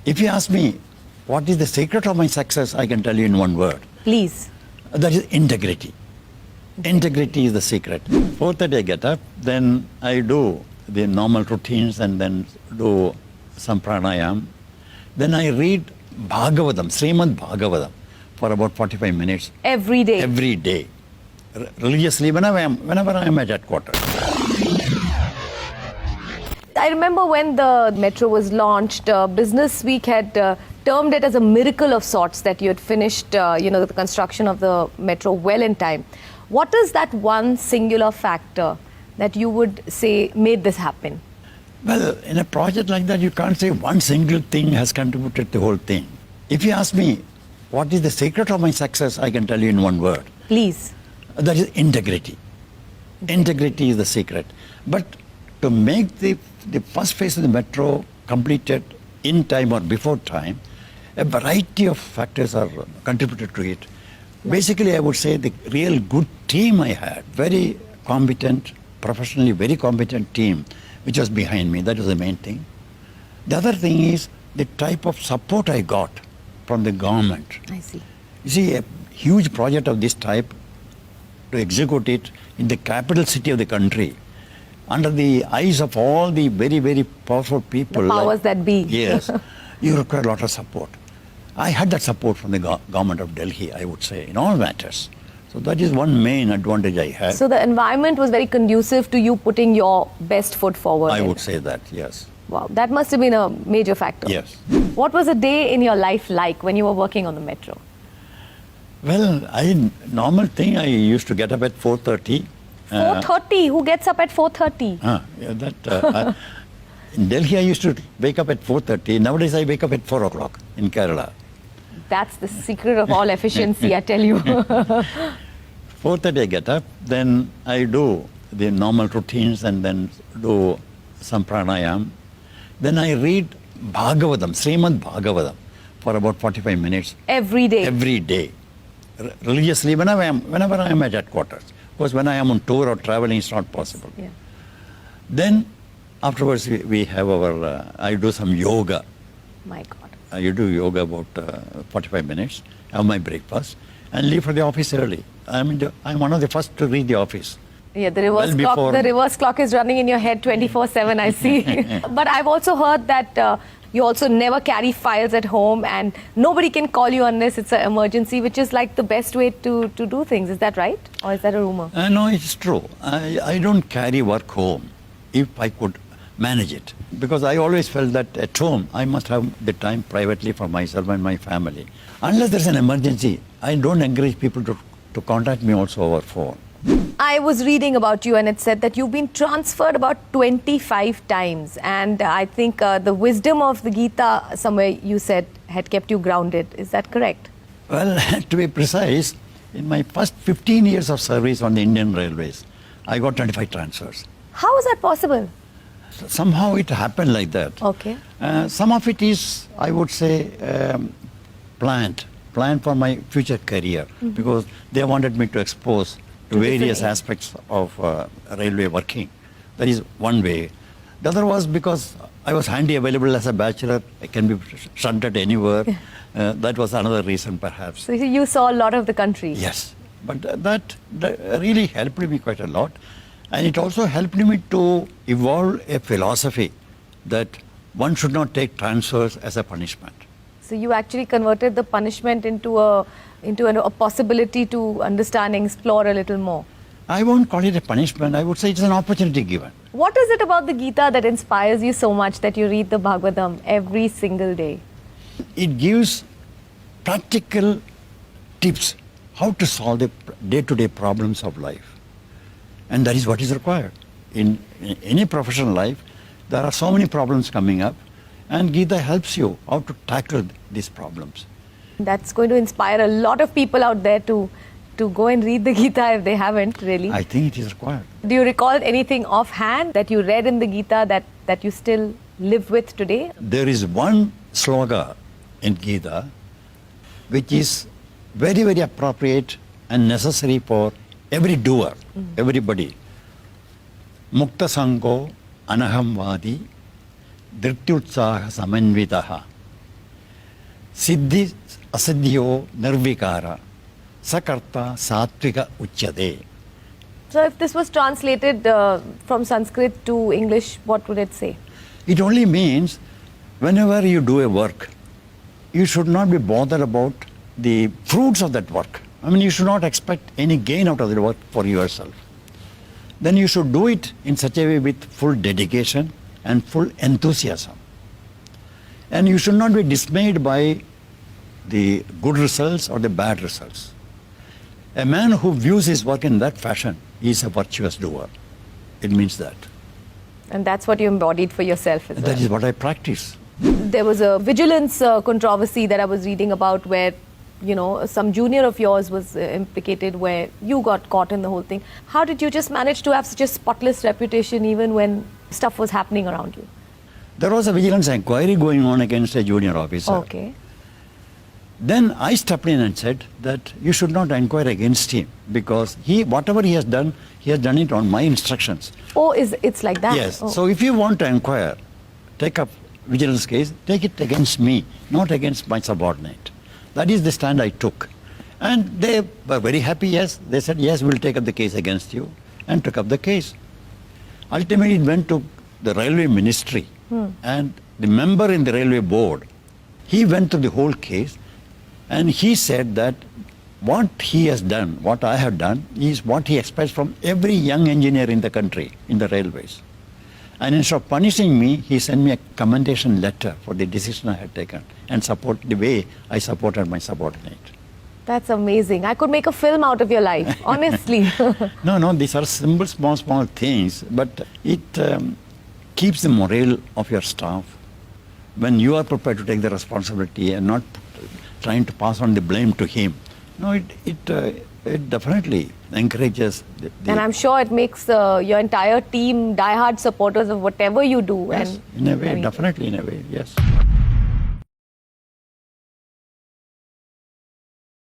If you ask me, what is the secret of my success, I can tell you in one word. Please. That is integrity. Integrity is the secret. 4:30 I get up, then I do the normal routines and then do some pranayam. Then I read Bhagavatam, Srimad Bhagavatam, for about 45 minutes. Every day. Every day. Religiously, whenever I am at headquarters. I remember when the metro was launched, Business Week had termed it as a miracle of sorts that you had finished, the construction of the metro well in time. What is that one singular factor that you would say made this happen? Well, in a project like that, you can't say one single thing has contributed to the whole thing. If you ask me, what is the secret of my success, I can tell you in one word. Please. That is integrity. Integrity is the secret. But to make the first phase of the metro completed in time or before time, a variety of factors are contributed to it. Basically, I would say the real good team I had, very competent, professionally very competent team, which was behind me. That was the main thing. The other thing is the type of support I got from the government. I see. You see, a huge project of this type, to execute it in the capital city of the country, under the eyes of all the very, very powerful people. The powers that be. Yes. You require a lot of support. I had that support from the government of Delhi, I would say, in all matters. So that is one main advantage I had. So the environment was very conducive to you putting your best foot forward. I would say that, yes. Wow, that must have been a major factor. Yes. What was a day in your life like when you were working on the metro? Well, normal thing, I used to get up at 4:30. 4:30? Who gets up at 4:30? In Delhi, I used to wake up at 4:30. Nowadays, I wake up at 4 o'clock in Kerala. That's the secret of all efficiency, I tell you. 4:30 I get up, then I do the normal routines and then do some pranayam. Then I read Bhagavatam, Srimad Bhagavatam, for about 45 minutes. Every day? Every day. Religiously, whenever I am at headquarters. Of course, when I am on tour or traveling, it's not possible. Yeah. Then, afterwards, we have I do some yoga. My God. You do yoga about 45 minutes, have my breakfast, and leave for the office early. I'm one of the first to reach the office. Yeah, the reverse clock is running in your head 24/7, I see. But I've also heard that you also never carry files at home and nobody can call you unless it's an emergency, which is like the best way to do things. Is that right? Or is that a rumor? No, it's true. I don't carry work home if I could manage it. Because I always felt that at home, I must have the time privately for myself and my family. Unless there's an emergency, I don't encourage people to contact me also over phone. I was reading about you and it said that you've been transferred about 25 times. And I think the wisdom of the Gita, somewhere you said, had kept you grounded. Is that correct? Well, to be precise, in my first 15 years of service on the Indian Railways, I got 25 transfers. How is that possible? Somehow it happened like that. Okay. Some of it is, I would say, planned for my future career, because they wanted me to expose to various aspects of railway working. That is one way. The other was because I was handy available as a bachelor. I can be shunted anywhere. That was another reason, perhaps. So you saw a lot of the country. Yes. But that really helped me quite a lot. And it also helped me to evolve a philosophy that one should not take transfers as a punishment. So you actually converted the punishment into a possibility to understand and explore a little more. I won't call it a punishment. I would say it's an opportunity given. What is it about the Gita that inspires you so much that you read the Bhagavatam every single day? It gives practical tips how to solve the day-to-day problems of life. And that is what is required. In any professional life, there are so many problems coming up, and Gita helps you how to tackle these problems. That's going to inspire a lot of people out there to go and read the Gita if they haven't, really. I think it is required. Do you recall anything offhand that you read in the Gita that you still live with today? There is one sloga in Gita which is very, very appropriate and necessary for every doer, everybody. Mukta Sango Anahamvadi Dhrityutsaha Samanvitaha Siddhi asiddhyo nirvikara sakarta satvika uchyade. So if this was translated from Sanskrit to English, what would it say? It only means whenever you do a work, you should not be bothered about the fruits of that work. I mean, you should not expect any gain out of the work for yourself. Then you should do it in such a way with full dedication and full enthusiasm. And you should not be dismayed by the good results or the bad results. A man who views his work in that fashion is a virtuous doer. It means that. And that's what you embodied for yourself as well. That is what I practice. There was a vigilance controversy that I was reading about where, you know, some junior of yours was implicated, where you got caught in the whole thing. How did you just manage to have such a spotless reputation even when stuff was happening around you? There was a vigilance inquiry going on against a junior officer. Okay. Then I stepped in and said that you should not inquire against him because whatever he has done it on my instructions. Oh, it's like that? Yes. Oh. So if you want to inquire, take up vigilance case, take it against me, not against my subordinate. That is the stand I took. And they were very happy, yes. They said, yes, we'll take up the case against you, and took up the case. Ultimately, it went to the railway ministry, and the member in the railway board, he went through the whole case, and he said that what he has done, what I have done, is what he expects from every young engineer in the country, in the railways. And instead of punishing me, he sent me a commendation letter for the decision I had taken and support the way I supported my subordinate. That's amazing. I could make a film out of your life, honestly. No, these are simple, small things, but it keeps the morale of your staff when you are prepared to take the responsibility and not trying to pass on the blame to him. No, it definitely encourages and I'm sure it makes your entire team diehard supporters of whatever you do. Yes, And in a way, I mean, definitely in a way, yes.